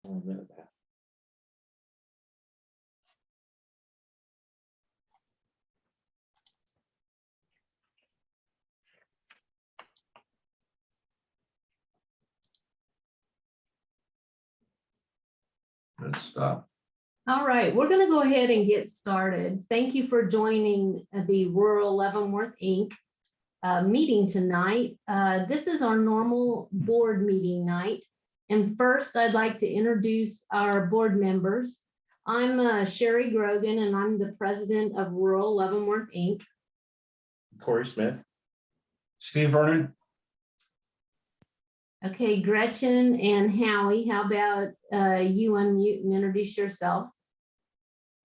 Oh, minute back. Good stuff. All right, we're going to go ahead and get started. Thank you for joining the Rural Leavenworth Inc. Meeting tonight. This is our normal board meeting night. And first, I'd like to introduce our board members. I'm Sherry Grogan, and I'm the president of Rural Leavenworth Inc. Corey Smith. Steve Vernon. Okay, Gretchen and Howie, how about you unmute and introduce yourself?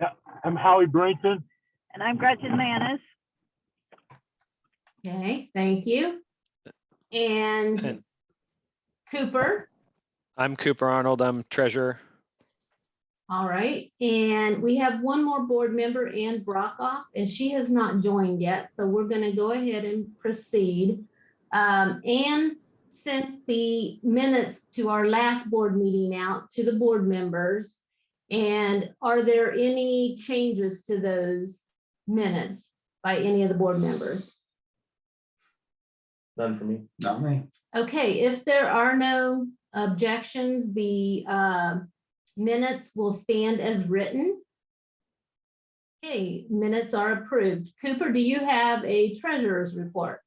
Yeah, I'm Howie Brinton. And I'm Gretchen Manis. Okay, thank you. And Cooper. I'm Cooper Arnold. I'm treasurer. All right, and we have one more board member, Ann Brockoff, and she has not joined yet, so we're going to go ahead and proceed. Ann sent the minutes to our last board meeting out to the board members. And are there any changes to those minutes by any of the board members? None for me. Not me. Okay, if there are no objections, the minutes will stand as written. Okay, minutes are approved. Cooper, do you have a treasurer's report?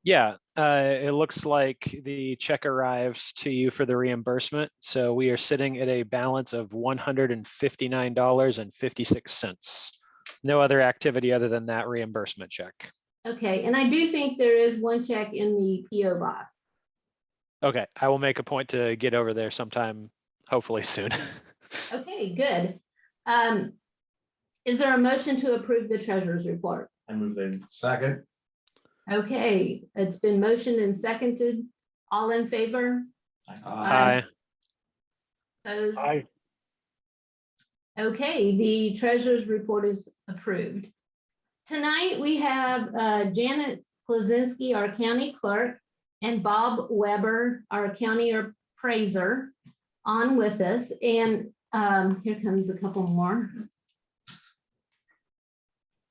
Yeah, it looks like the check arrives to you for the reimbursement. So we are sitting at a balance of $159.56. No other activity other than that reimbursement check. Okay, and I do think there is one check in the PO box. Okay, I will make a point to get over there sometime, hopefully soon. Okay, good. Is there a motion to approve the treasurer's report? I move in. Second. Okay, it's been motioned and seconded. All in favor? Aye. Opposed? Aye. Okay, the treasurer's report is approved. Tonight we have Janet Klasinski, our county clerk, and Bob Weber, our county appraiser, on with us. And here comes a couple more.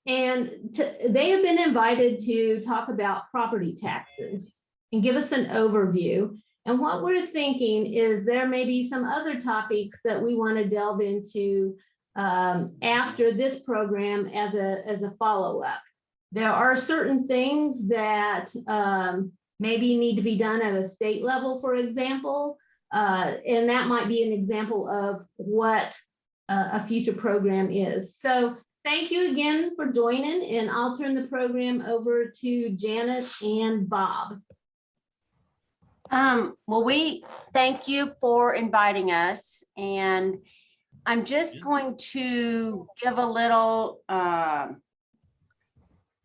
And they have been invited to talk about property taxes and give us an overview. And what we're thinking is there may be some other topics that we want to delve into after this program as a follow-up. There are certain things that maybe need to be done at a state level, for example, and that might be an example of what a future program is. So thank you again for joining, and I'll turn the program over to Janet and Bob. Well, we thank you for inviting us, and I'm just going to give a little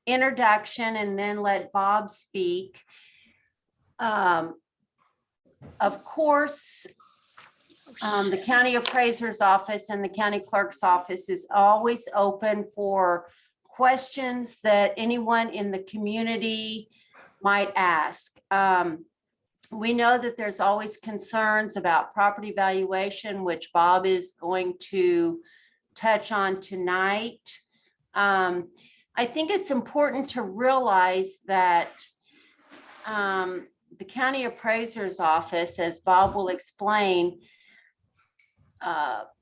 introduction and then let Bob speak. Of course, the county appraiser's office and the county clerk's office is always open for questions that anyone in the community might ask. We know that there's always concerns about property valuation, which Bob is going to touch on tonight. I think it's important to realize that the county appraiser's office, as Bob will explain,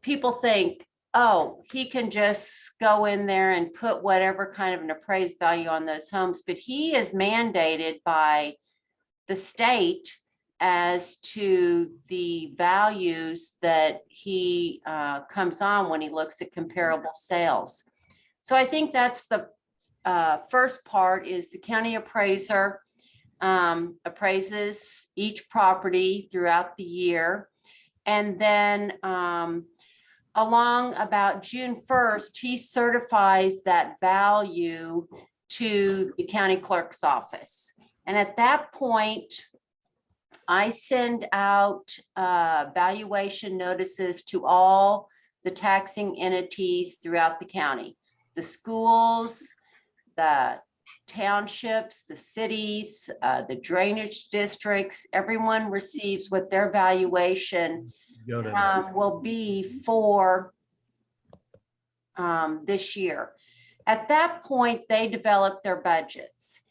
people think, oh, he can just go in there and put whatever kind of an appraised value on those homes, but he is mandated by the state as to the values that he comes on when he looks at comparable sales. So I think that's the first part, is the county appraiser appraises each property throughout the year. And then along about June 1st, he certifies that value to the county clerk's office. And at that point, I send out valuation notices to all the taxing entities throughout the county, the schools, the townships, the cities, the drainage districts. Everyone receives what their valuation will be for this year. At that point, they developed their budgets.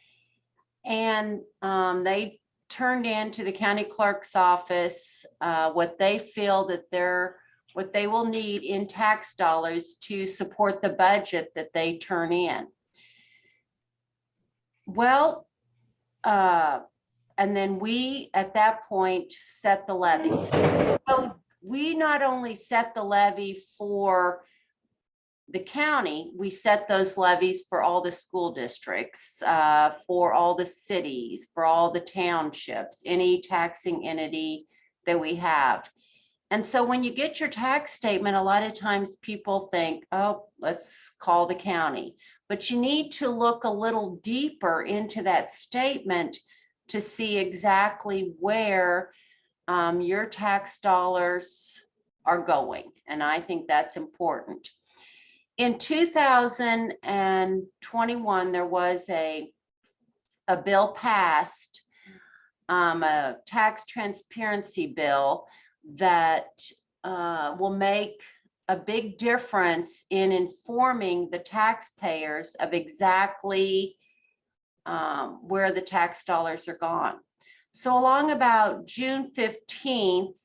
And they turned in to the county clerk's office what they feel that what they will need in tax dollars to support the budget that they turn in. Well, and then we, at that point, set the levy. So we not only set the levy for the county, we set those levies for all the school districts, for all the cities, for all the townships, any taxing entity that we have. And so when you get your tax statement, a lot of times people think, oh, let's call the county. But you need to look a little deeper into that statement to see exactly where your tax dollars are going. And I think that's important. In 2021, there was a bill passed, a tax transparency bill that will make a big difference in informing the taxpayers of exactly where the tax dollars are gone. So along about June 15th,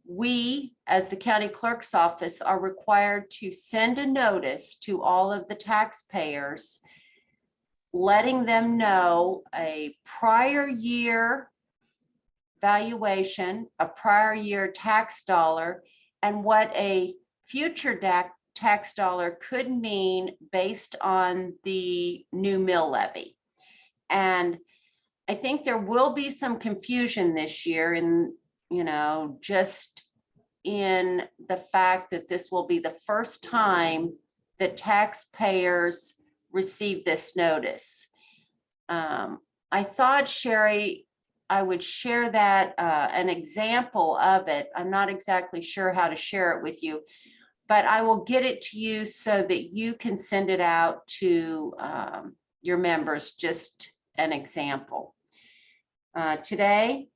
we, as the county clerk's office, are required to send a notice to all of the taxpayers, letting them know a prior year valuation, a prior year tax dollar, and what a future tax dollar could mean based on the new mill levy. And I think there will be some confusion this year in, just in the fact that this will be the first time that taxpayers receive this notice. I thought, Sherry, I would share that, an example of it. I'm not exactly sure how to share it with you, but I will get it to you so that you can send it out to your members, just an example. Today,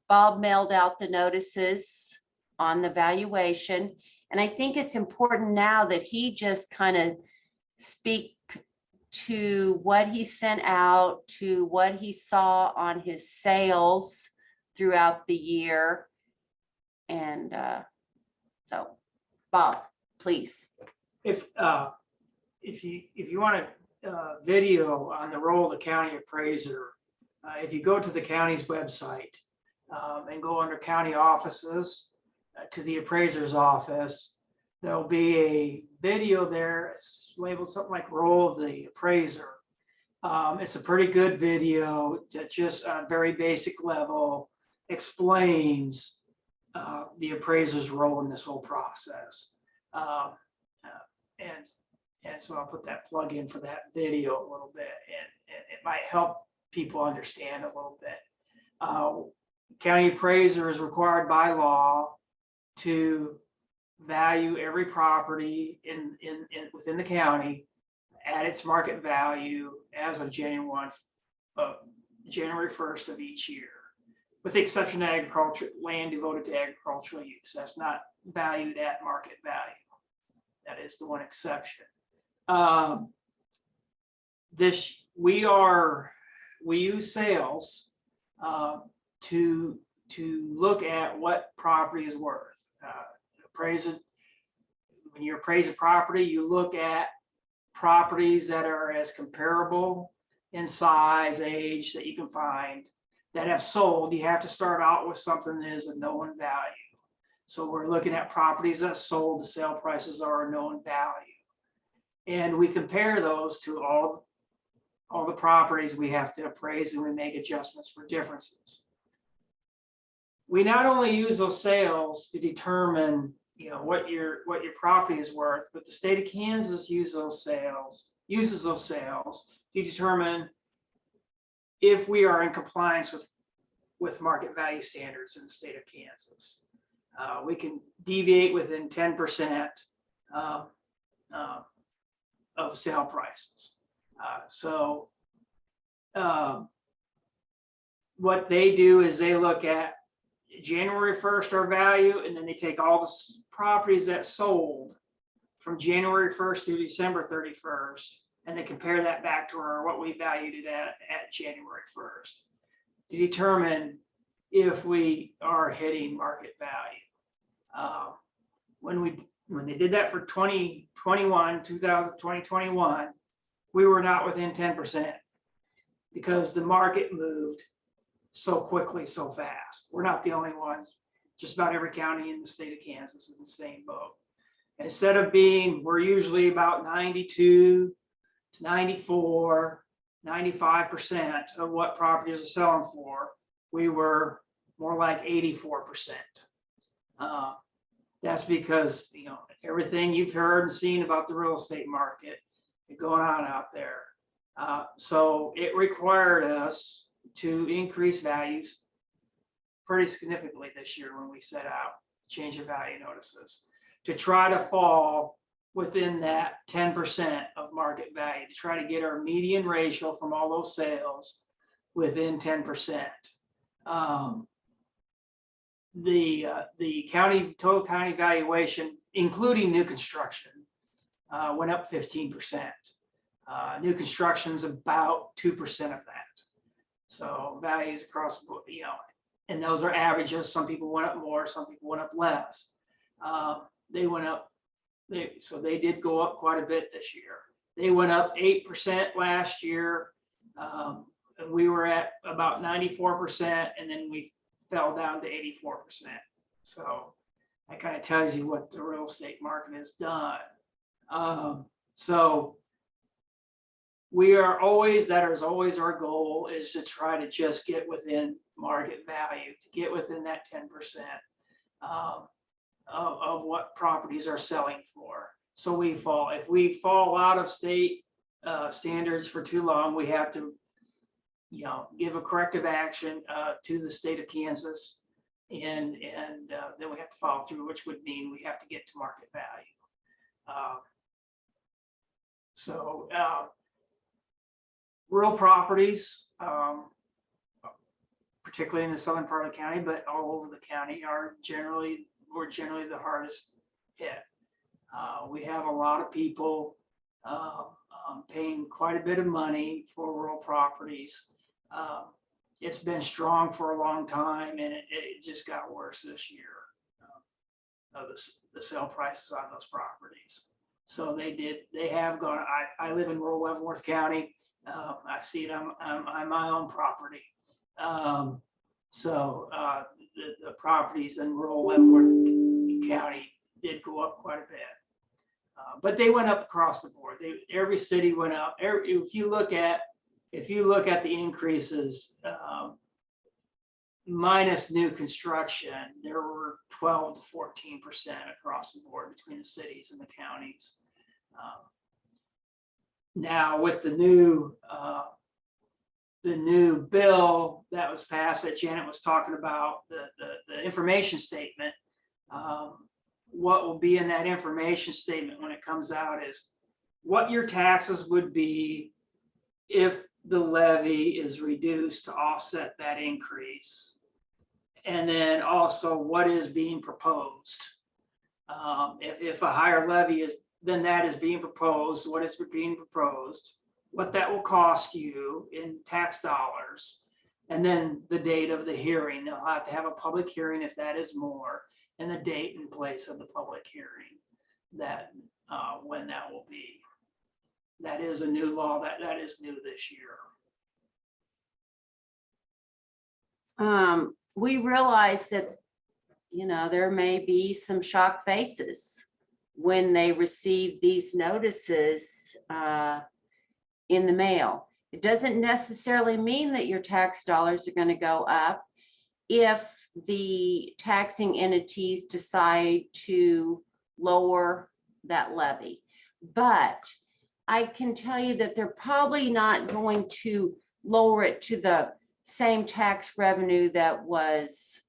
Bob mailed out the notices on the valuation. And I think it's important now that he just kind of speak to what he sent out, to what he saw on his sales throughout the year. And so, Bob, please. If you want a video on the role of the county appraiser, if you go to the county's website and go under county offices to the appraiser's office, there'll be a video there. It's labeled something like role of the appraiser. It's a pretty good video that just on a very basic level explains the appraiser's role in this whole process. And so I'll put that plug in for that video a little bit, and it might help people understand a little bit. County appraiser is required by law to value every property within the county at its market value as of January 1st of each year, with the exception of agriculture, land devoted to agricultural use. That's not valued at market value. That is the one exception. We use sales to look at what property is worth. When you appraise a property, you look at properties that are as comparable in size, age that you can find that have sold. You have to start out with something that is a known value. So we're looking at properties that sold, the sale prices are a known value. And we compare those to all the properties we have to appraise, and we make adjustments for differences. We not only use those sales to determine what your property is worth, but the state of Kansas uses those sales to determine if we are in compliance with market value standards in the state of Kansas. We can deviate within 10% of sale prices. What they do is they look at January 1st, our value, and then they take all the properties that sold from January 1st through December 31st, and they compare that back to what we valued it at January 1st to determine if we are hitting market value. When they did that for 2021, we were not within 10% because the market moved so quickly, so fast. We're not the only ones. Just about every county in the state of Kansas is in the same boat. Instead of we're usually about 92 to 94, 95% of what properties are selling for. We were more like 84%. That's because, everything you've heard and seen about the real estate market going on out there. So it required us to increase values pretty significantly this year when we set out change of value notices to try to fall within that 10% of market value, to try to get our median ratio from all those sales within 10%. The total county valuation, including new construction, went up 15%. New construction's about 2% of that. So values across the board, and those are averages. Some people went up more, some people went up less. They went up, so they did go up quite a bit this year. They went up 8% last year. And we were at about 94%, and then we fell down to 84%. So that kind of tells you what the real estate market has done. So that is always our goal, is to try to just get within market value, to get within that 10% of what properties are selling for. So if we fall out of state standards for too long, we have to give a corrective action to the state of Kansas, and then we have to follow through, which would mean we have to get to market value. Rural properties, particularly in the southern part of the county, but all over the county, we're generally the hardest hit. We have a lot of people paying quite a bit of money for rural properties. It's been strong for a long time, and it just got worse this year. The sale prices on those properties. So they have gone. I live in rural Leavenworth County. I see it on my own property. The properties in rural Leavenworth County did go up quite a bit. But they went up across the board. Every city went up. If you look at the increases, minus new construction, there were 12 to 14% across the board between the cities and the counties. Now with the new bill that was passed that Janet was talking about, the information statement, what will be in that information statement when it comes out is what your taxes would be if the levy is reduced to offset that increase. And then also what is being proposed. If a higher levy than that is being proposed, what is being proposed, what that will cost you in tax dollars, and then the date of the hearing. They'll have to have a public hearing if that is more, and the date and place of the public hearing, that when that will be. That is a new law that is new this year. We realize that, there may be some shock faces when they receive these notices in the mail. It doesn't necessarily mean that your tax dollars are going to go up if the taxing entities decide to lower that levy. But I can tell you that they're probably not going to lower it to the same tax revenue that was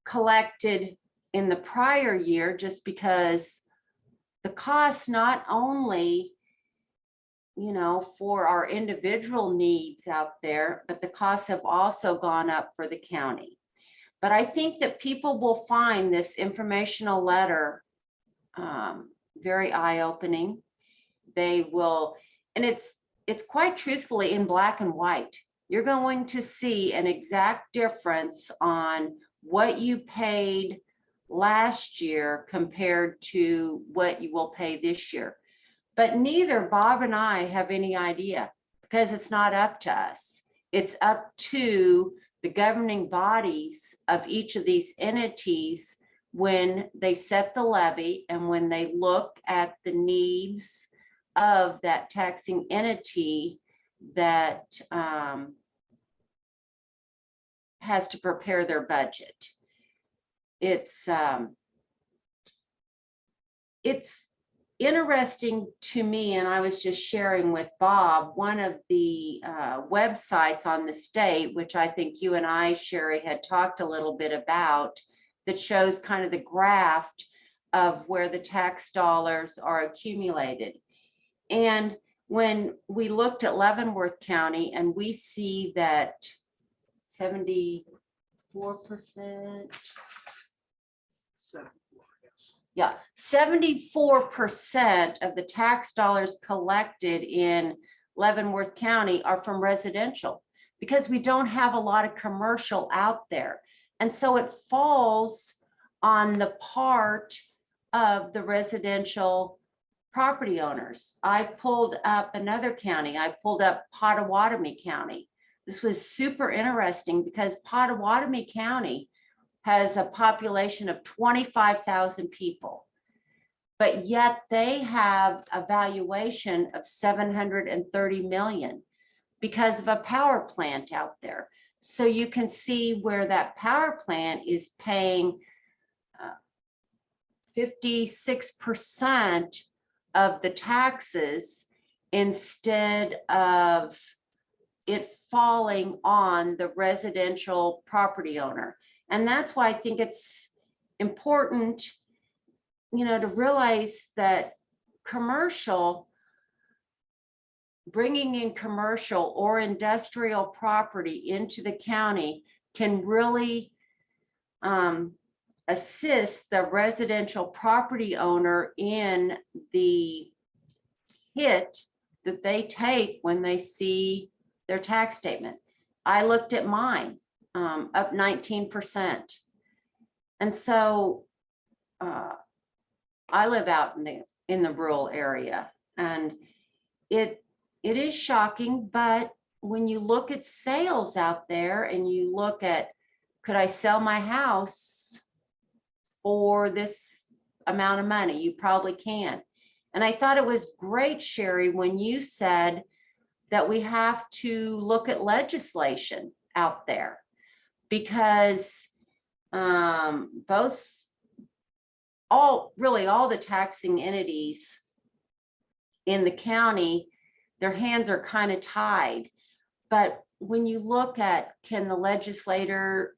collected in the prior year, just because the cost not only you know, for our individual needs out there, but the costs have also gone up for the county. But I think that people will find this informational letter very eye-opening. They will, and it's quite truthfully in black and white. You're going to see an exact difference on what you paid last year compared to what you will pay this year. But neither Bob and I have any idea, because it's not up to us. It's up to the governing bodies of each of these entities when they set the levy and when they look at the needs of that taxing entity that has to prepare their budget. It's interesting to me, and I was just sharing with Bob, one of the websites on the state, which I think you and I, Sherry, had talked a little bit about, that shows kind of the graph of where the tax dollars are accumulated. And when we looked at Leavenworth County and we see that 74%, yeah, 74% of the tax dollars collected in Leavenworth County are from residential, because we don't have a lot of commercial out there. And so it falls on the part of the residential property owners. I pulled up another county. I pulled up Pottawatomie County. This was super interesting because Pottawatomie County has a population of 25,000 people, but yet they have a valuation of 730 million because of a power plant out there. So you can see where that power plant is paying 56% of the taxes instead of it falling on the residential property owner. And that's why I think it's important, you know, to realize that commercial, bringing in commercial or industrial property into the county can really assist the residential property owner in the hit that they take when they see their tax statement. I looked at mine, up 19%. And so I live out in the rural area, and it is shocking, but when you look at sales out there and you look at, could I sell my house for this amount of money? You probably can. And I thought it was great, Sherry, when you said that we have to look at legislation out there, because all the taxing entities in the county, their hands are kind of tied. But when you look at, can the legislator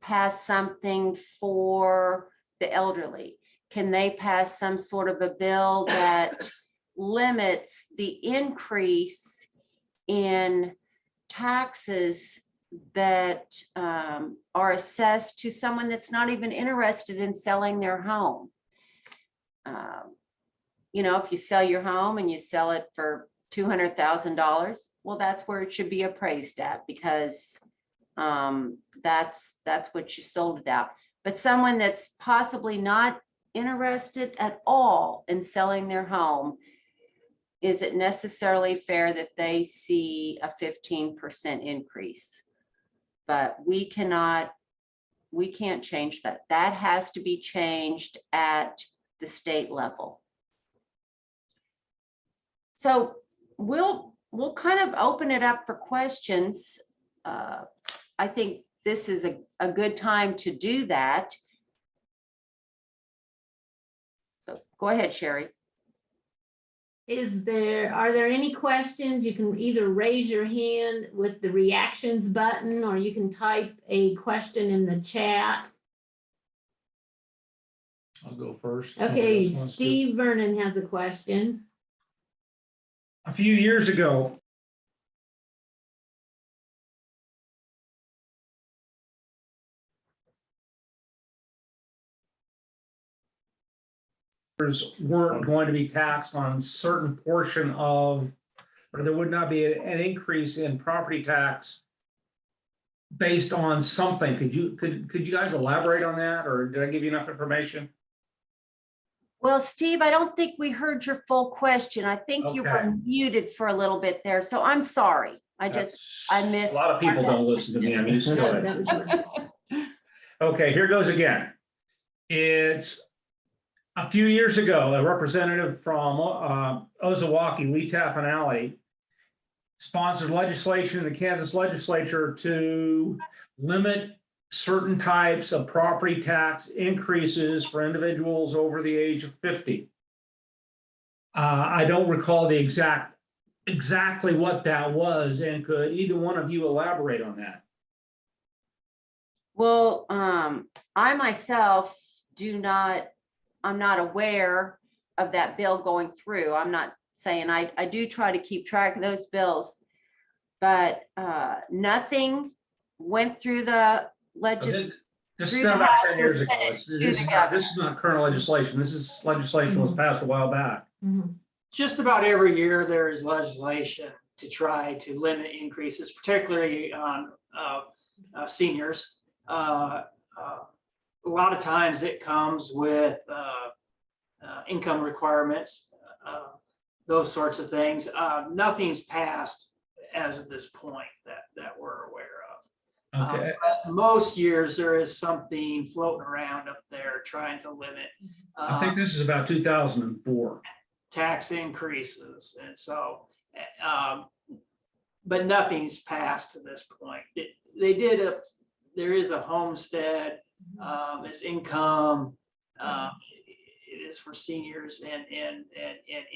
pass something for the elderly? Can they pass some sort of a bill that limits the increase in taxes that are assessed to someone that's not even interested in selling their home? You know, if you sell your home and you sell it for $200,000, well, that's where it should be appraised at, because that's what you sold it at. But someone that's possibly not interested at all in selling their home, is it necessarily fair that they see a 15% increase? But we can't change that. That has to be changed at the state level. So we'll kind of open it up for questions. I think this is a good time to do that. So go ahead, Sherry. Are there any questions? You can either raise your hand with the reactions button, or you can type a question in the chat. I'll go first. Okay, Nobody else wants to? Steve Vernon has a question. A few years ago, weren't going to be taxed on certain portion of, or there would not be an increase in property tax based on something. Could you guys elaborate on that, or did I give you enough information? Well, Steve, I don't think we heard your full question. I think you Okay. were muted for a little bit there, so I'm sorry. I missed. A lot of people don't listen to me. I'm used to No, it. that was good. Okay, here goes again. It's a few years ago, a representative from Ozawakie, Lee Taffin Alley, sponsored legislation in the Kansas legislature to limit certain types of property tax increases for individuals over the age of 50. I don't recall the exactly what that was, and could either one of you elaborate on that? Well, I myself I'm not aware of that bill going through. I'm not saying I do try to keep track of those bills, but nothing went through the legislature. This is through the about House 10 years or ago. Senate This to is the not, this is not current legislation. This is legislation that was passed a while back. Mhm. Just about every year, there is legislation to try to limit increases, particularly on seniors. A lot of times it comes with income requirements, those sorts of things. Nothing's passed as of this point that we're aware of. Okay. But most years there is something floating around up there trying to limit I think this is about 2004. tax increases. And so, but nothing's passed to this point. They did there is a homestead, it's income, it is for seniors and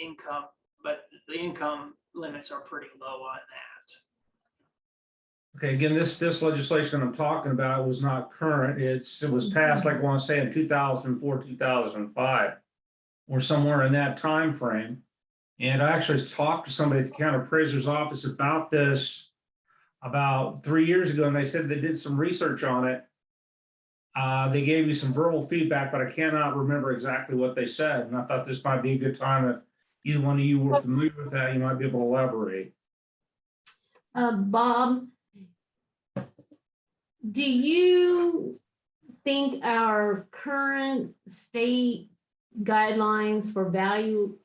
income, but the income limits are pretty low on that. Okay, again, this legislation I'm talking about was not current. It was passed, like I want to say, in 2004, 2005, or somewhere in that time frame. And I actually talked to somebody at the county appraiser's office about this about 3 years ago, and they said they did some research on it. They gave me some verbal feedback, but I cannot remember exactly what they said. And I thought this might be a good time, if either one of you were familiar with that, you might be able to elaborate. Bob, do you think our current state guidelines for valuing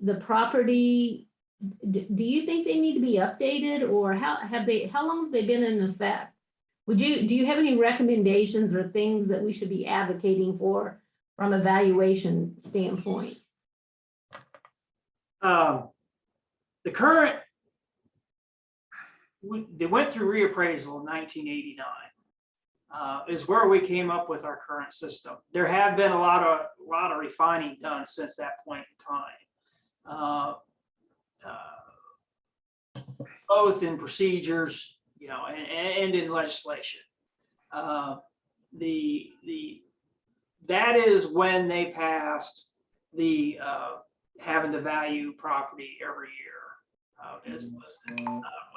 the property, do you think they need to be updated, or how long have they been in effect? Do you have any recommendations or things that we should be advocating for from a valuation standpoint? The current, they went through reappraisal in 1989. Is where we came up with our current system. There have been a lot of refining done since that point in time, both in procedures, and in legislation. That is when they passed the having to value property every year. It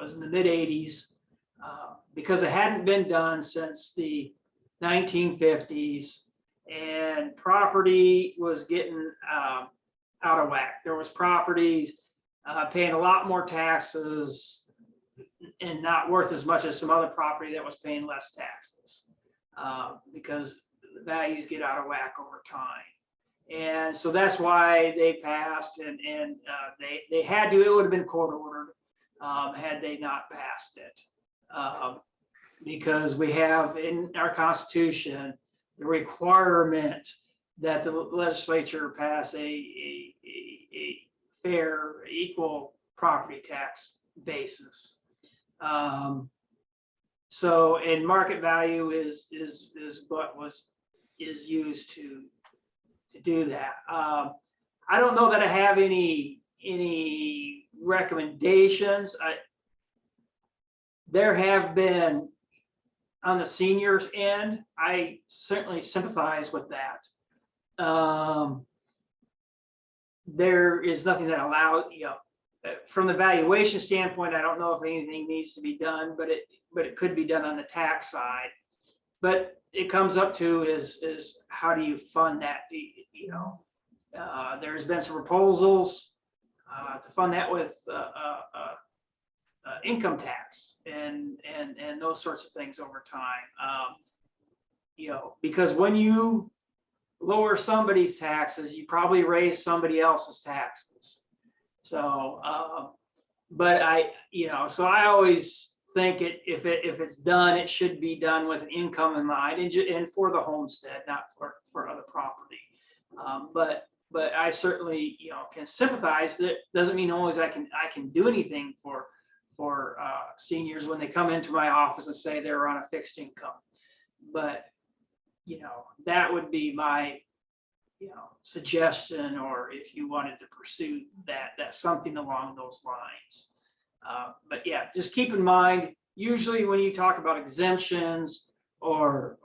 was in the mid 80s. Because it hadn't been done since the 1950s, and property was getting out of whack. There was properties paying a lot more taxes and not worth as much as some other property that was paying less taxes, because the values get out of whack over time. And so that's why they passed, and they had to. It would have been court ordered had they not passed it. Because we have in our Constitution the requirement that the legislature pass a fair, equal property tax basis. So, and market value is what is used to do that. I don't know that I have any recommendations. There have been, on the seniors end, I certainly sympathize with that. there is nothing that allows, from the valuation standpoint, I don't know if anything needs to be done, but it could be done on the tax side. But it comes up to is how do you fund that? There's been some proposals to fund that with income tax and those sorts of things over time. Because when you lower somebody's taxes, you probably raise somebody else's taxes. So, but so I always think if it's done, it should be done with an income in mind and for the homestead, not for other property. But I certainly, can sympathize. That doesn't mean always I can do anything for seniors when they come into my office and say they're on a fixed income. But, that would be my, suggestion, or if you wanted to pursue that's something along those lines. But yeah, just keep in mind, usually when you talk about exemptions or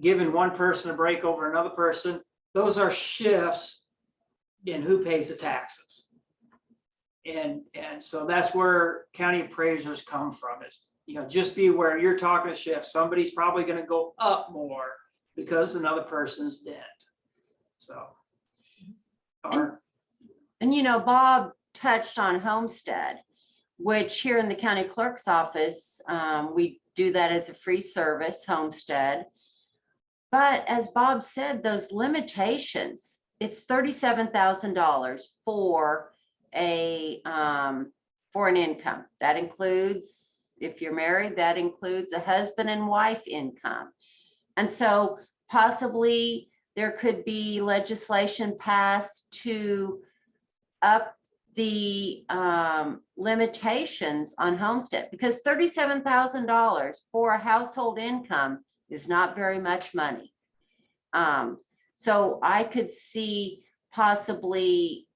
giving one person a break over another person, those are shifts in who pays the taxes. And so that's where county appraisers come from, is, just be aware you're talking a shift. Somebody's probably going to go up more because another person's dead. So, And Bob touched on homestead, which here in the county clerk's office, we do that as a free service, homestead. But as Bob said, those limitations, it's $37,000 for an income. That includes, if you're married, that includes a husband and wife income. And so possibly there could be legislation passed to up the limitations on homestead, because $37,000 for a household income is not very much money. So I could see possibly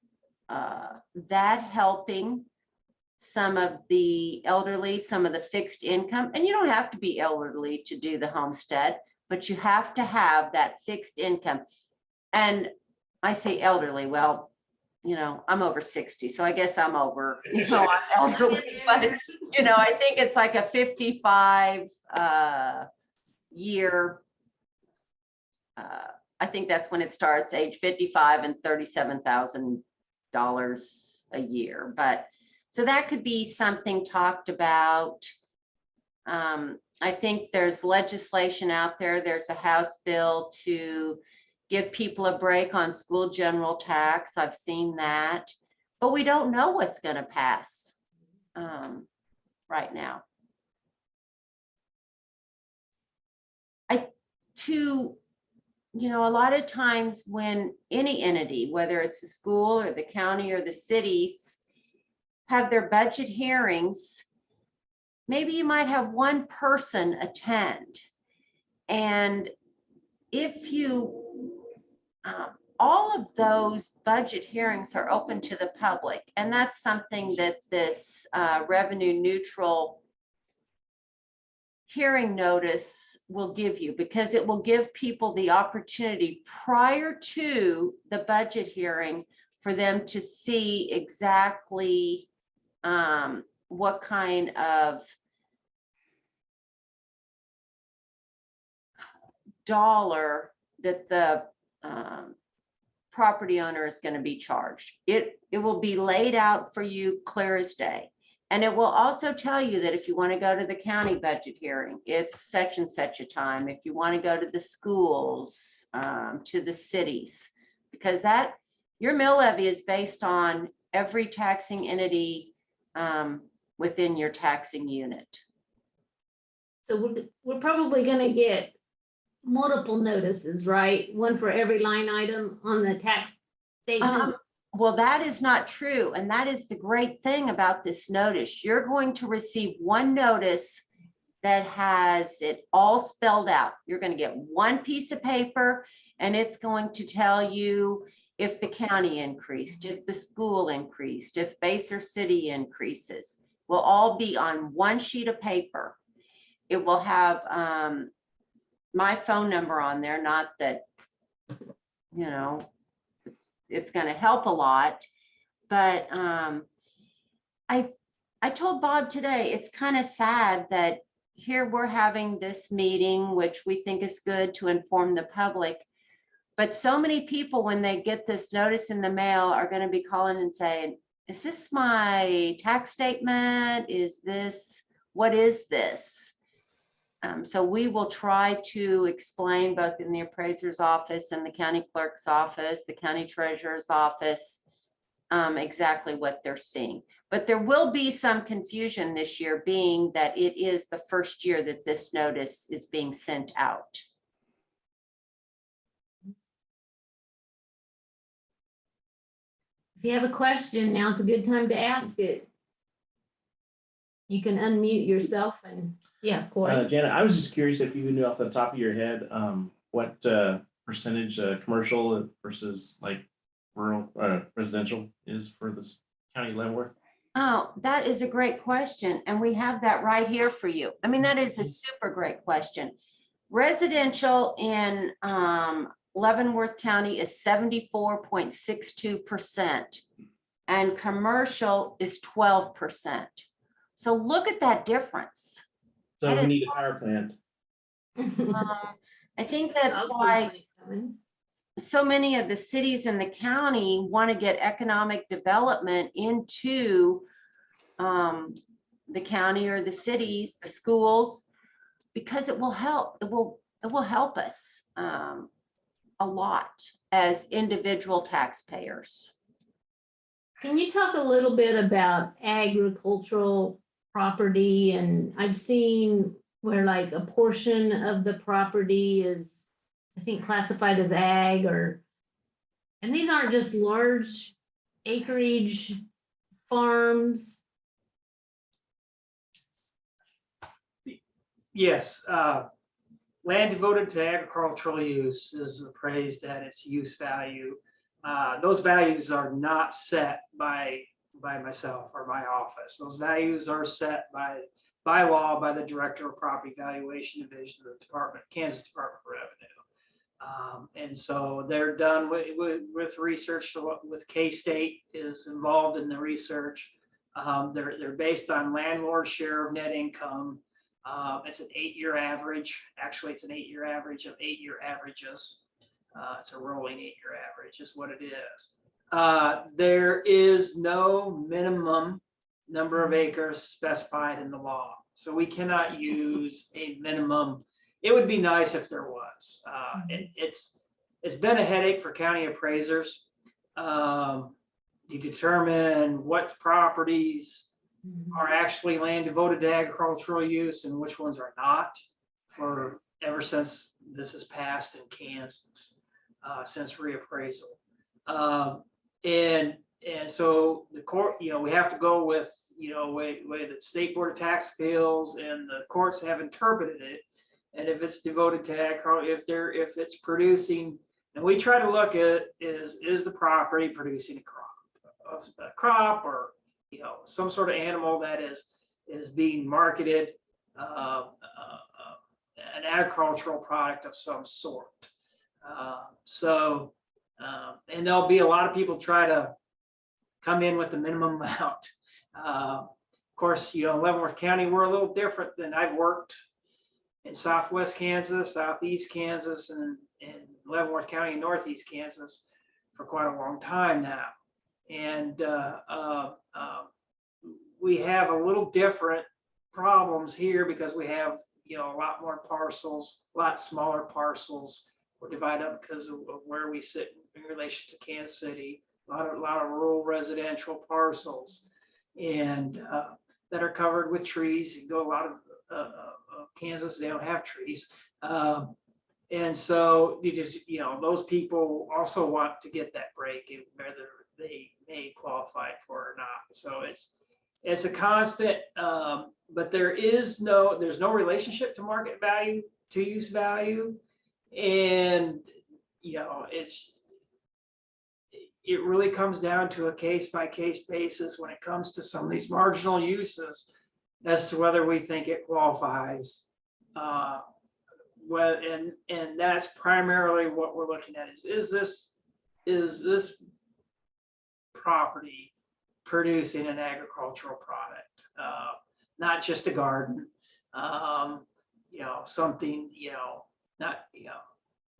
that helping some of the elderly, some of the fixed income. And you don't have to be elderly to do the homestead, but you have to have that fixed income. And I say elderly, well, I'm over 60, so I guess I'm over, I'm elderly, but, I think it's like a 55 year, I think that's when it starts, age 55 and $37,000 a year. But so that could be something talked about. I think there's legislation out there. There's a House bill to give people a break on school general tax. I've seen that, but we don't know what's going to pass right now. A lot of times when any entity, whether it's the school or the county or the cities, have their budget hearings, maybe you might have one person attend. And if you, all of those budget hearings are open to the public, and that's something that this revenue neutral hearing notice will give you, because it will give people the opportunity prior to the budget hearing for them to see exactly what kind of dollar that the property owner is going to be charged. It will be laid out for you clear as day. And it will also tell you that if you want to go to the county budget hearing, it's such and such a time. If you want to go to the schools, to the cities, because your mill levy is based on every taxing entity within your taxing unit. So we're probably going to get multiple notices, right? One for every line item on the tax statement. Well, that is not true. And that is the great thing about this notice. You're going to receive one notice that has it all spelled out. You're going to get one piece of paper, and it's going to tell you if the county increased, if the school increased, if Baser City increases. Will all be on one sheet of paper. It will have my phone number on there, not that, it's going to help a lot. But I told Bob today, it's kind of sad that here we're having this meeting, which we think is good to inform the public. But so many people, when they get this notice in the mail, are going to be calling and saying, is this my tax statement? Is this, what is this? So we will try to explain both in the appraiser's office and the county clerk's office, the county treasurer's office, exactly what they're seeing. But there will be some confusion this year, being that it is the first year that this notice is being sent out. If you have a question, now's a good time to ask it. You can unmute yourself and, yeah, Corey. Janet, I was just curious if you knew off the top of your head, what percentage commercial versus like rural residential is for this county Leavenworth? Oh, that is a great question. And we have that right here for you. I mean, that is a super great question. Residential in Leavenworth County is 74.62%, and commercial is 12%. So look at that difference. So we need a power plant. I think that's why so many of the cities in the county want to get economic development into the county or the cities, the schools, because it will help. It will help us a lot as individual taxpayers. Can you talk a little bit about agricultural property? And I've seen where like a portion of the property is, I think, classified as ag, or, and these aren't just large acreage farms. Yes, land devoted to agricultural use is appraised at its use value. Those values are not set by myself or my office. Those values are set by law by the Director of Property Valuation Division of the Kansas Department of Revenue. And so they're done with research. With K-State is involved in the research. They're based on landlord's share of net income. It's an 8-year average. Actually, it's an 8-year average of 8-year averages. It's a rolling 8-year average is what it is. There is no minimum number of acres specified in the law. So we cannot use a minimum. It would be nice if there was. It's been a headache for county appraisers to determine what properties are actually land devoted to agricultural use and which ones are not, for ever since this is passed in Kansas, since reappraisal. And so the court, we have to go with, way the State Board of Tax Appeals and the courts have interpreted it. And if it's devoted to agriculture, if it's producing, and we try to look at is the property producing a crop or some sort of animal that is being marketed, an agricultural product of some sort. And there'll be a lot of people try to come in with the minimum amount. Of course, Leavenworth County, we're a little different than I've worked in Southwest Kansas, Southeast Kansas, and Leavenworth County and Northeast Kansas for quite a long time now. And we have a little different problems here because we have, a lot more parcels, a lot smaller parcels. We're divided up because of where we sit in relation to Kansas City. A lot of rural residential parcels, and that are covered with trees. You go a lot of Kansas, they don't have trees, and so those people also want to get that break, whether they may qualify for it or not. So it's a constant, but there's no relationship to market value to use value, and it really comes down to a case-by-case basis when it comes to some of these marginal uses as to whether we think it qualifies. And that's primarily what we're looking at is this property producing an agricultural product, not just a garden. Something, not,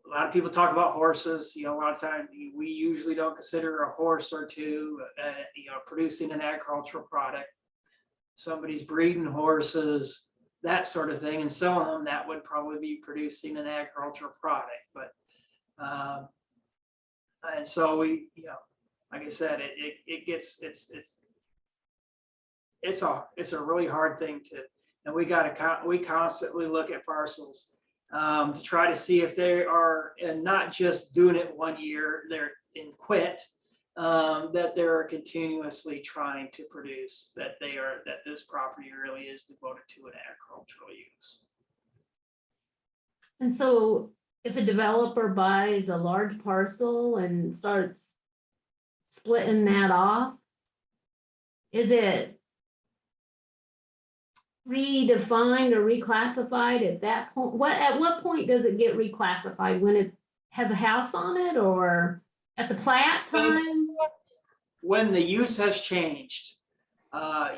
a lot of people talk about horses, a lot of times we usually don't consider a horse or two, producing an agricultural product. Somebody's breeding horses, that sort of thing, and selling them, that would probably be producing an agricultural product. But, and so we, like I said, it's a really hard thing to, and we constantly look at parcels to try to see if they are, and not just doing it 1 year, they're in quit, that they're continuously trying to produce, that this property really is devoted to an agricultural use. And so if a developer buys a large parcel and starts splitting that off, is it redefined or reclassified at that point? At what point does it get reclassified? When it has a house on it, or at the plat time? When the use has changed,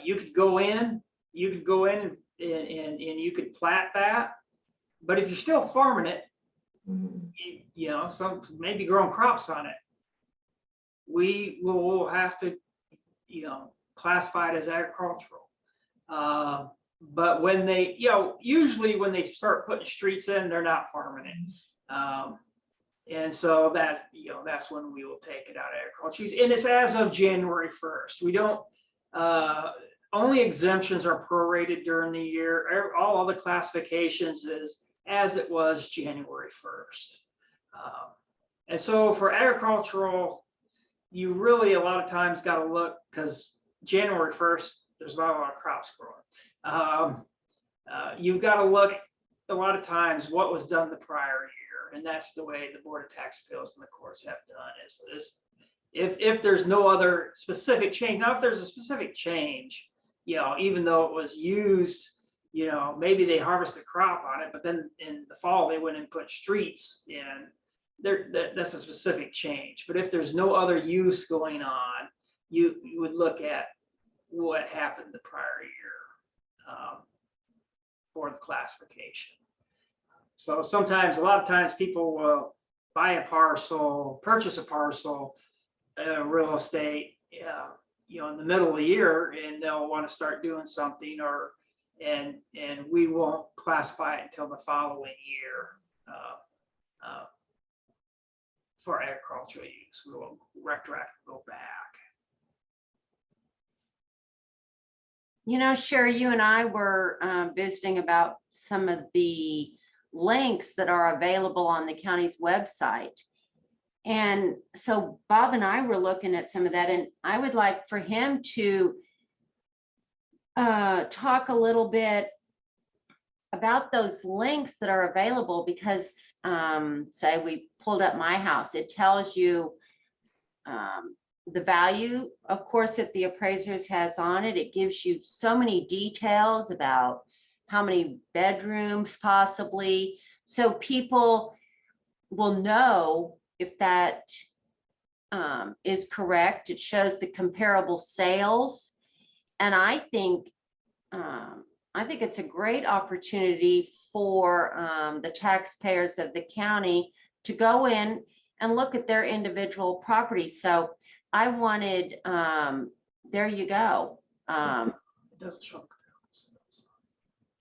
you could go in and you could plat that, but if you're still farming it, some maybe growing crops on it, we will have to, classify it as agricultural. But when they, usually when they start putting streets in, they're not farming it. And so that, that's when we will take it out of agriculture. And it's as of January 1st. We don't, only exemptions are prorated during the year. All other classifications is as it was January 1st. And so for agricultural, you really a lot of times got to look, because January 1st, there's not a lot of crops growing. You've got to look a lot of times what was done the prior year, and that's the way the Board of Tax Appeals and the courts have done is if there's no other specific change. Now, if there's a specific change, even though it was used, maybe they harvested crop on it, but then in the fall they went and put streets in. That's a specific change. But if there's no other use going on, you would look at what happened the prior year for the classification. So sometimes, a lot of times, people will buy a parcel, purchase a parcel, real estate, in the middle of the year, and they'll want to start doing something, and we won't classify it until the following year for agricultural use. We will retroactively go back. Sherry, you and I were visiting about some of the links that are available on the county's website. And so Bob and I were looking at some of that, and I would like for him to talk a little bit about those links that are available, because say we pulled up my house, it tells you the value, of course, that the appraisers has on it. It gives you so many details about how many bedrooms possibly, so people will know if that is correct. It shows the comparable sales, and I think it's a great opportunity for the taxpayers of the county to go in and look at their individual properties. So I wanted, there you go. It doesn't show.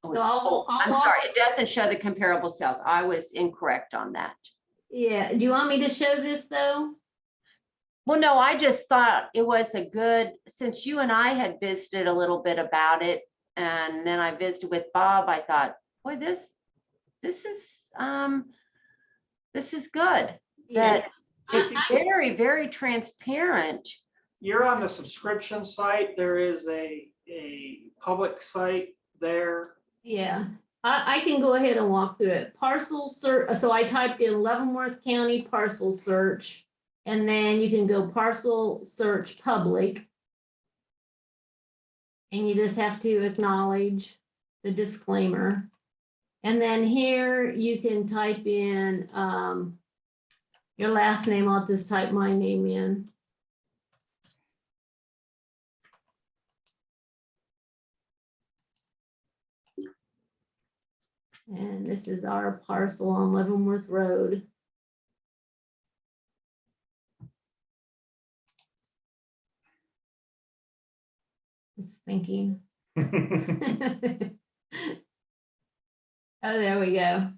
I'm sorry, it doesn't show the comparable sales. I was incorrect on that. Yeah, do you want me to show this though? Well, no, I just thought it was a good, since you and I had visited a little bit about it, and then I visited with Bob, I thought, boy, this is good. Yeah. That it's very, very transparent. You're on the subscription site. There is a public site there. Yeah, I can go ahead and walk through it. Parcel search, so I typed in Leavenworth County parcel search, and then you can go parcel search public. And you just have to acknowledge the disclaimer. And then here you can type in your last name. I'll just type my name in. And this is our parcel on Leavenworth Road. It's thinking. Oh, there we go.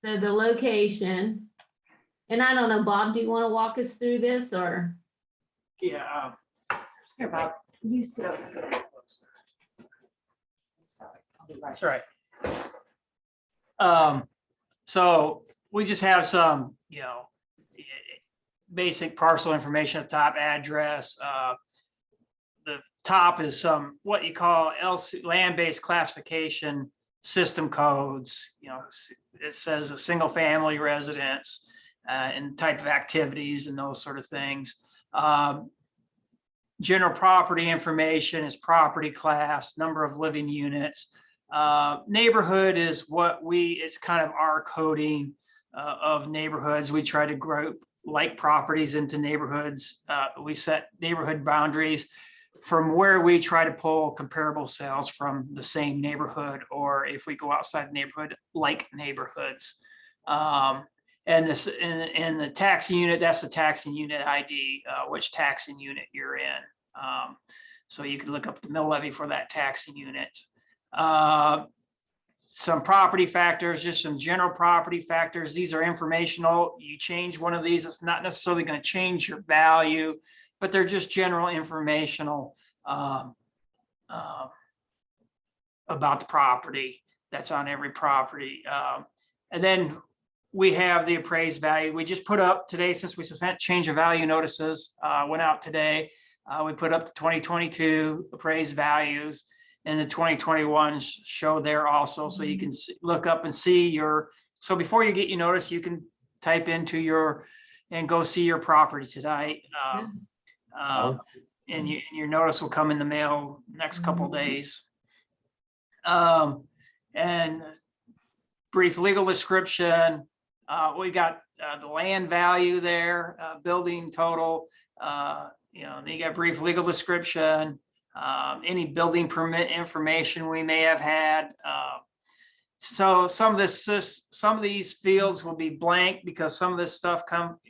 So the location, and I don't know, Bob, do you want to walk us through this or? Yeah. Here, Bob, you sit over here. Sorry, I'll be right That's right. So we just have some, basic parcel information at the top, address. The top is some, what you call LC, land-based classification system codes. It says a single family residence and type of activities and those sort of things. General property information is property class, number of living units. Neighborhood is it's kind of our coding of neighborhoods. We try to group like properties into neighborhoods. We set neighborhood boundaries from where we try to pull comparable sales from the same neighborhood, or if we go outside the neighborhood, like neighborhoods. And the taxing unit, that's the taxing unit ID, which taxing unit you're in. So you can look up the mill levy for that taxing unit. Some property factors, just some general property factors. These are informational. You change one of these, it's not necessarily going to change your value, but they're just general informational about the property that's on every property. And then we have the appraised value. We just put up today, since we sent change of value notices, went out today. We put up the 2022 appraised values, and the 2021 show there also. So you can look up and see so before you get your notice, you can type into and go see your property tonight. And your notice will come in the mail next couple of days. And brief legal description. We got the land value there, building total. Then you got brief legal description, any building permit information we may have had. So some of these fields will be blank because some of this stuff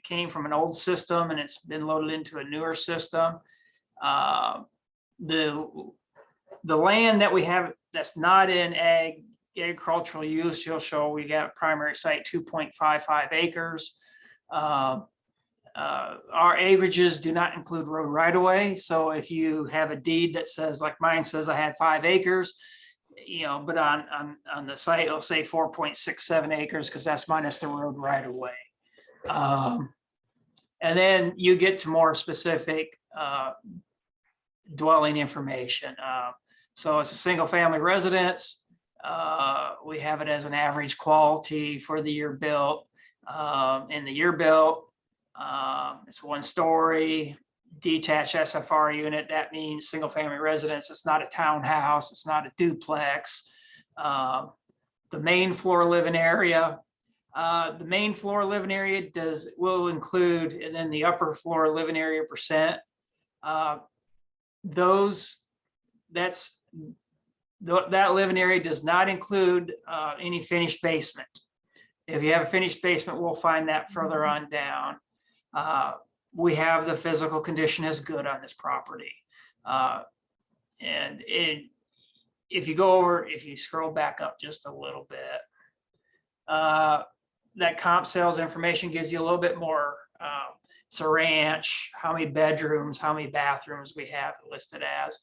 came from an old system and it's been loaded into a newer system. The land that we have that's not in agricultural use, you'll show we got primary site 2.55 acres. Our acreages do not include road right of way. So if you have a deed that says, like mine says, I had 5 acres, but on the site, it'll say 4.67 acres because that's minus the road right of way. And then you get to more specific dwelling information. So it's a single family residence. We have it as an average quality for the year built. In the year built, it's 1 story, detached SFR unit. That means single family residence. It's not a townhouse. It's not a duplex. The main floor living area. The main floor living area will include, and then the upper floor living area percent. That living area does not include any finished basement. If you have a finished basement, we'll find that further on down. We have the physical condition is good on this property. And if you scroll back up just a little bit, that comp sales information gives you a little bit more. It's a ranch, how many bedrooms, how many bathrooms we have listed as.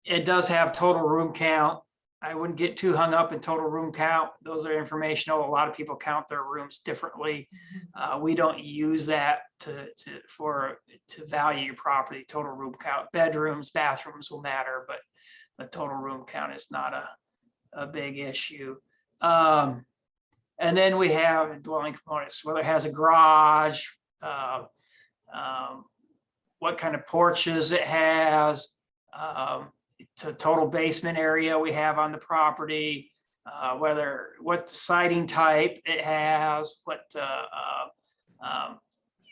It does have total room count. I wouldn't get too hung up in total room count. Those are informational. A lot of people count their rooms differently. We don't use that to value your property. Total room count, bedrooms, bathrooms will matter, but the total room count is not a big issue. And then we have dwelling components, whether it has a garage, what kind of porches it has, to total basement area we have on the property, what siding type it has,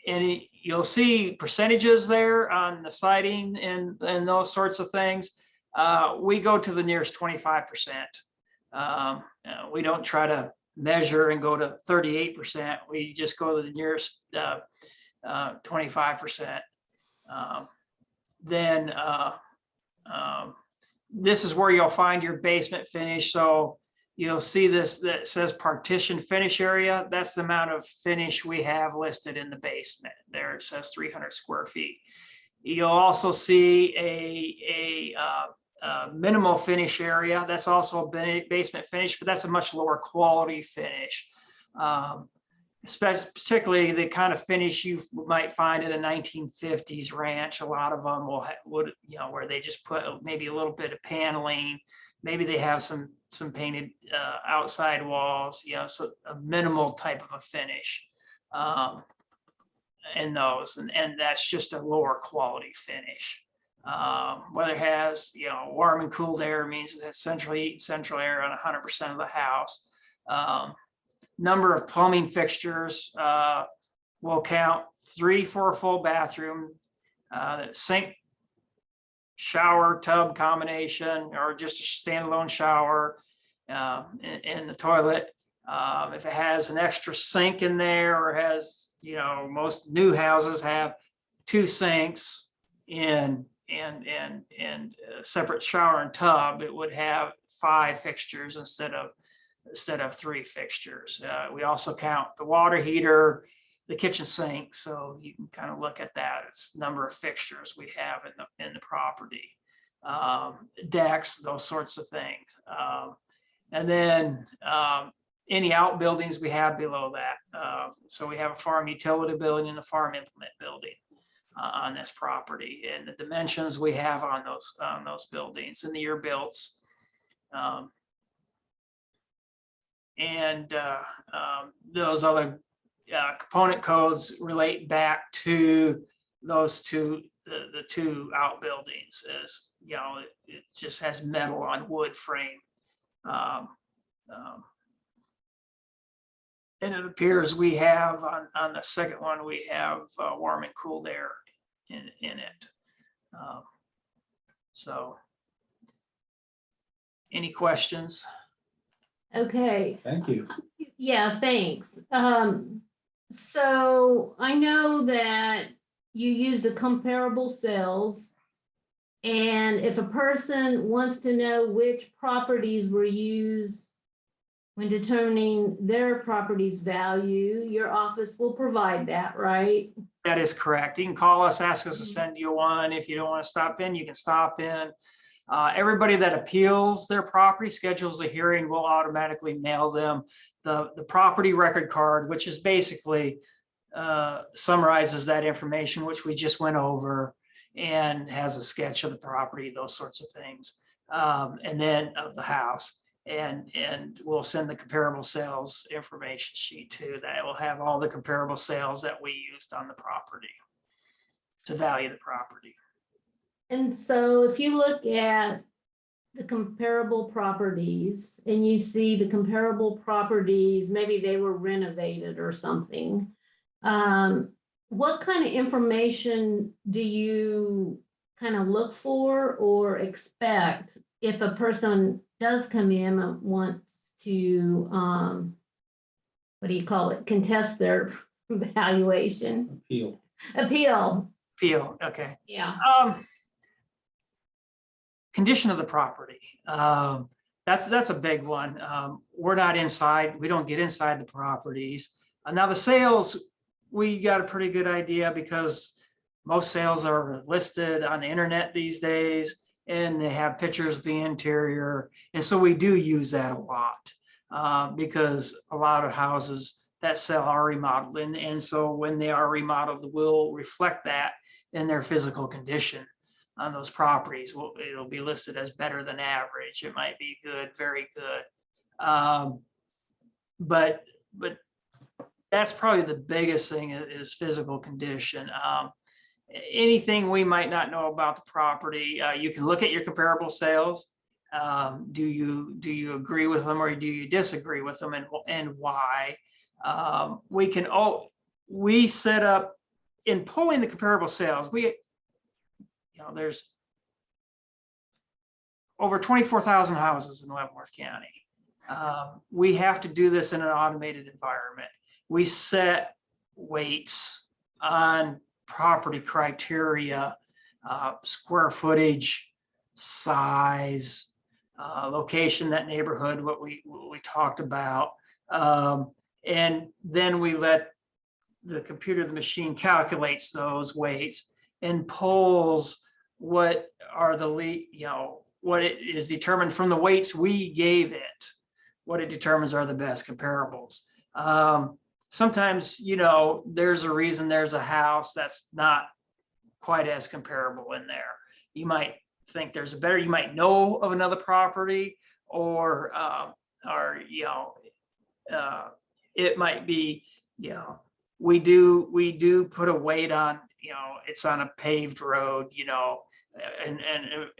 you'll see percentages there on the siding and those sorts of things. we go to the nearest 25%. We don't try to measure and go to 38%. We just go to the nearest 25%. Then this is where you'll find your basement finish. So you'll see this that says partition finish area. That's the amount of finish we have listed in the basement. There it says 300 square feet. You'll also see a minimal finish area. That's also a basement finish, but that's a much lower quality finish. Particularly the kind of finish you might find in a 1950s ranch. A lot of them would, you know, where they just put maybe a little bit of paneling. Maybe they have some painted outside walls, you know, so a minimal type of a finish in those. And that's just a lower quality finish. Whether it has, you know, warm and cooled air means it has central heat, central air on 100% of the house. Number of plumbing fixtures, we'll count 3 for a full bathroom, sink, shower, tub combination, or just a standalone shower in the toilet. If it has an extra sink in there, or has, you know, most new houses have 2 sinks and a separate shower and tub, it would have 5 fixtures instead of 3 fixtures. We also count the water heater, the kitchen sink, so you can kind of look at that. It's the number of fixtures we have in the property, decks, those sorts of things, and then any outbuildings we have below that. So we have a farm utility building and a farm implement building on this property, and the dimensions we have on those buildings and the year builts. And those other component codes relate back to those the 2 outbuildings. As you know, it just has metal on wood frame. And it appears we have on the second one, we have warm and cooled air in it. So any questions? Okay, Thank you. yeah, thanks. So I know that you use the comparable sales. And if a person wants to know which properties were used when determining their property's value, your office will provide that, right? That is correct. You can call us, ask us to send you one. If you don't want to stop in, you can stop in. Everybody that appeals their property, schedules a hearing, will automatically mail them the property record card, which is basically summarizes that information, which we just went over, and has a sketch of the property, those sorts of things, and then of the house. And we'll send the comparable sales information sheet too. That will have all the comparable sales that we used on the property to value the property. And so if you look at the comparable properties and you see the comparable properties, maybe they were renovated or something, what kind of information do you kind of look for or expect if a person does come in and wants to, what do you call it, contest their valuation? Appeal. Okay. Yeah. Condition of the property. That's a big one. We're not inside. We don't get inside the properties. Now the sales, we got a pretty good idea because most sales are listed on the internet these days, and they have pictures of the interior. And so we do use that a lot because a lot of houses that sell are remodeled. And so when they are remodeled, we'll reflect that in their physical condition on those properties. It'll be listed as better than average. It might be good, very good. But that's probably the biggest thing is physical condition. Anything we might not know about the property, you can look at your comparable sales. Do you agree with them or do you disagree with them, and why? We set up in pulling the comparable sales. There's over 24,000 houses in Leavenworth County. We have to do this in an automated environment. We set weights on property criteria, square footage, size, location, that neighborhood, what we talked about. And then we let the computer, the machine calculates those weights and pulls what are the what it is determined from the weights we gave it, what it determines are the best comparables. Sometimes, there's a reason there's a house that's not quite as comparable in there. You might think there's a better, you might know of another property, or it might be, we do put a weight on, it's on a paved road,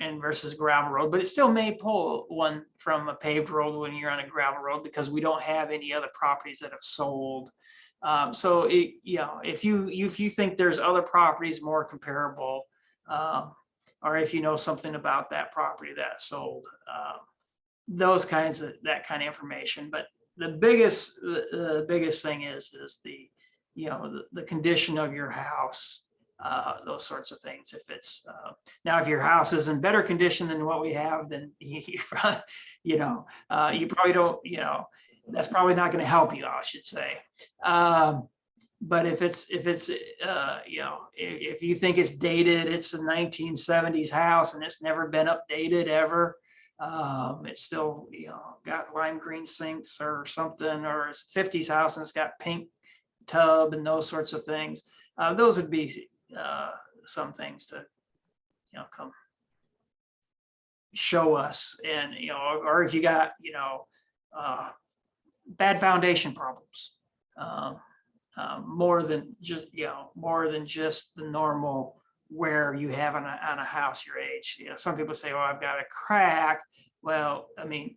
and versus gravel road, but it still may pull one from a paved road when you're on a gravel road, because we don't have any other properties that have sold. So if you think there's other properties more comparable, or if you know something about that property that sold, that kind of information. But the biggest thing is the condition of your house, those sorts of things. If it's now, if your house is in better condition than what we have, then you probably don't, that's probably not going to help you, I should say. But if you think it's dated, it's a 1970s house and it's never been updated ever, it's still, got lime green sinks or something, or it's a 50s house and it's got pink tub and those sorts of things, those would be some things to, come show us. And, or if you got, bad foundation problems, more than just the normal wear you have on a house your age. Some people say, "Oh, I've got a crack." Well, I mean,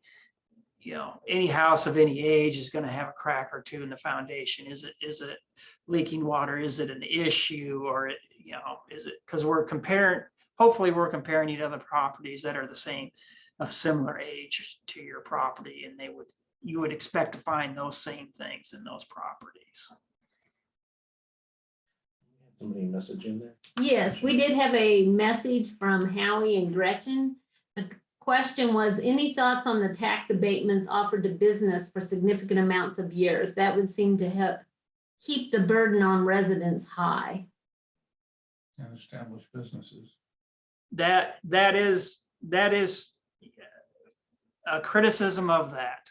any house of any age is going to have a crack or two in the foundation. Is it leaking water? Is it an issue? Or is it because hopefully we're comparing you to other properties that are the same, of similar age to your property, and you would expect to find those same things in those properties. Somebody message in there? Yes, we did have a message from Howie and Gretchen. The question was, any thoughts on the tax abatements offered to business for significant amounts of years? That would seem to help keep the burden on residents high. And established businesses. That is a criticism of that.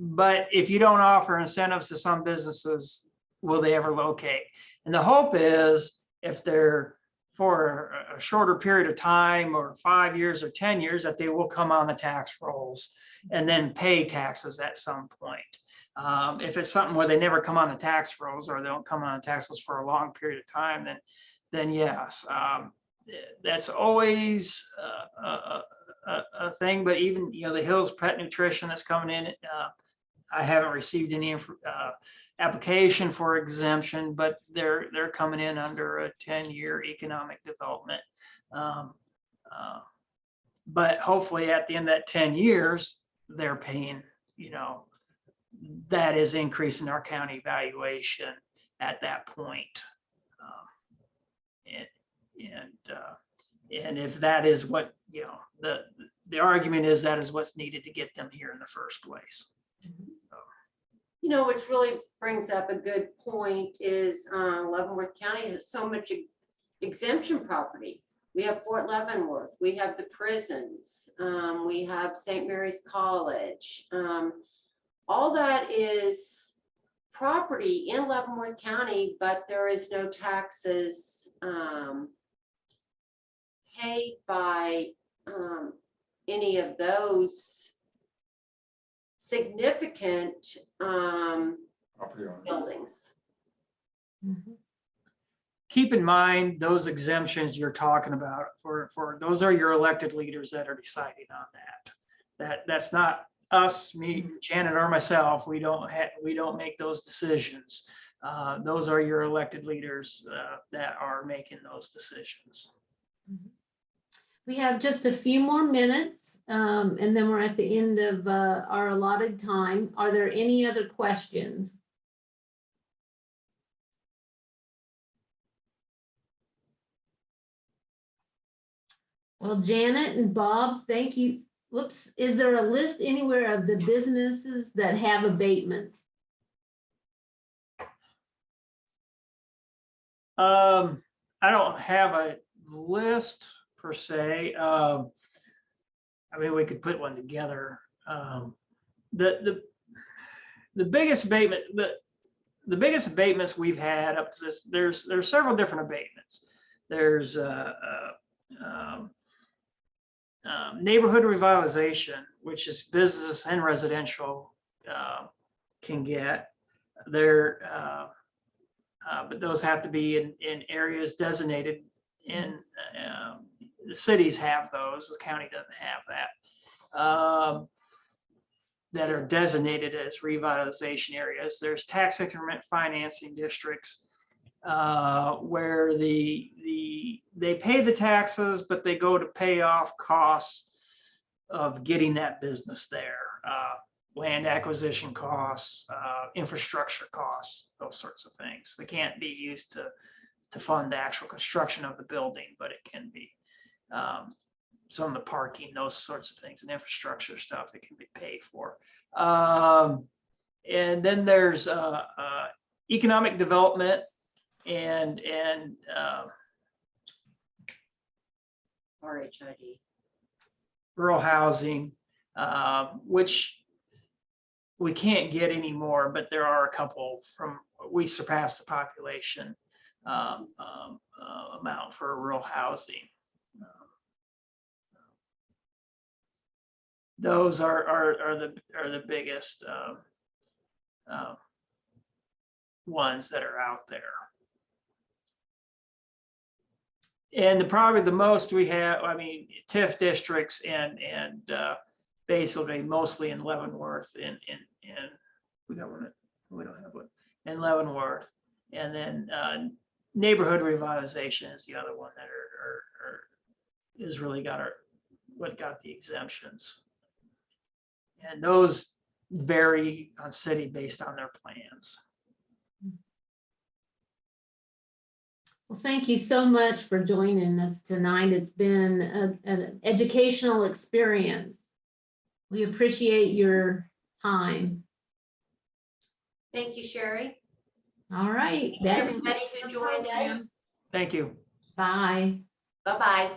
But if you don't offer incentives to some businesses, will they ever locate? And the hope is, if they're for a shorter period of time, or 5 years or 10 years, that they will come on the tax rolls and then pay taxes at some point. If it's something where they never come on the tax rolls, or they don't come on the tax rolls for a long period of time, then yes, that's always a thing. But even, the Hills Pet Nutrition that's coming in, I haven't received any application for exemption, but they're coming in under a 10-year economic development. But hopefully at the end of that 10 years, they're paying, that is increasing our county valuation at that point. And if that is what, the argument is, that is what's needed to get them here in the first place. Which really brings up a good point is Leavenworth County has so much exemption property. We have Fort Leavenworth, we have the prisons, we have St. Mary's College. All that is property in Leavenworth County, but there is no taxes paid by any of those significant buildings. Mhm. Keep in mind, those exemptions you're talking about, for those are your elected leaders that are deciding on that. That's not us, me, Janet, or myself. We don't make those decisions. Those are your elected leaders that are making those decisions. We have just a few more minutes, and then we're at the end of our allotted time. Are there any other questions? Well, Janet and Bob, thank you. Whoops, is there a list anywhere of the businesses that have abatements? I don't have a list per se. I mean, we could put one together. The biggest abatement, the biggest abatements we've had up to this, there's several different abatements. There's neighborhood revitalization, which is business and residential can get there. But those have to be in areas designated in, the cities have those, the county doesn't have that. That are designated as revitalization areas. There's tax increment financing districts where they pay the taxes, but they go to pay off costs of getting that business there. Land acquisition costs, infrastructure costs, those sorts of things. They can't be used to fund the actual construction of the building, but it can be some of the parking, those sorts of things, and infrastructure stuff that can be paid for. And then there's economic development and RHID. rural housing, which we can't get anymore, but there are a couple we surpassed the population amount for rural housing. Those are the biggest ones that are out there. And probably the most we have, I mean, TIF districts and basically mostly in Leavenworth and we got one, we don't have one, in Leavenworth. And then neighborhood revitalization is the other one that is really got what got the exemptions. And those vary on city based on their plans. Well, thank you so much for joining us tonight. It's been an educational experience. We appreciate your time. Thank you, Sherry. All right. Everybody who joined us. Thank you. Bye. Bye-bye.